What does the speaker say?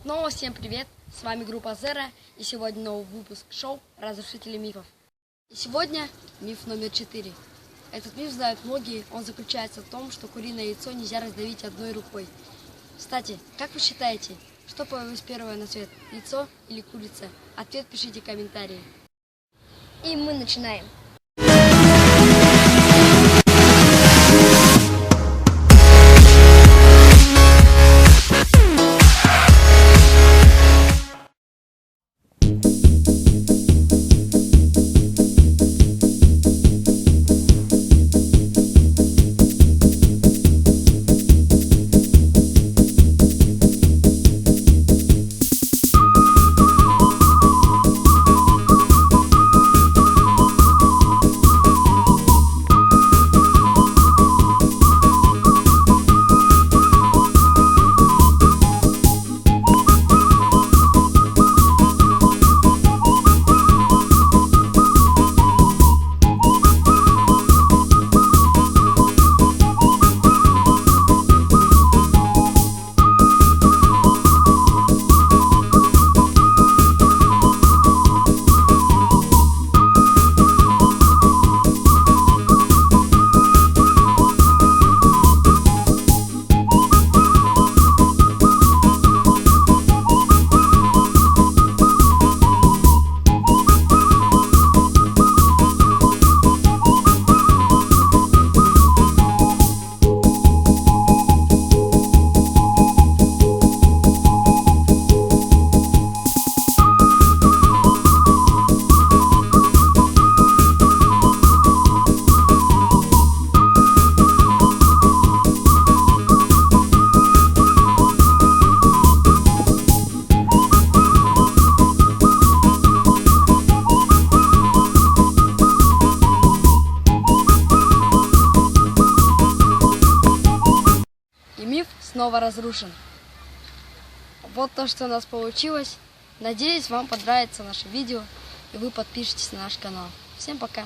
Снова всем привет, с вами группа Zero, и сегодня новый выпуск шоу «Разрушители мифов». И сегодня миф номер 4. Этот миф знают многие, он заключается в том, что куриное яйцо нельзя раздавить одной рукой. Кстати, как вы считаете, что появилось первое на свет, яйцо или курица? Ответ пишите в комментарии. И мы начинаем. И миф снова разрушен. Вот то, что у нас получилось. Надеюсь, вам понравится наше видео и вы подпишитесь на наш канал. Всем пока!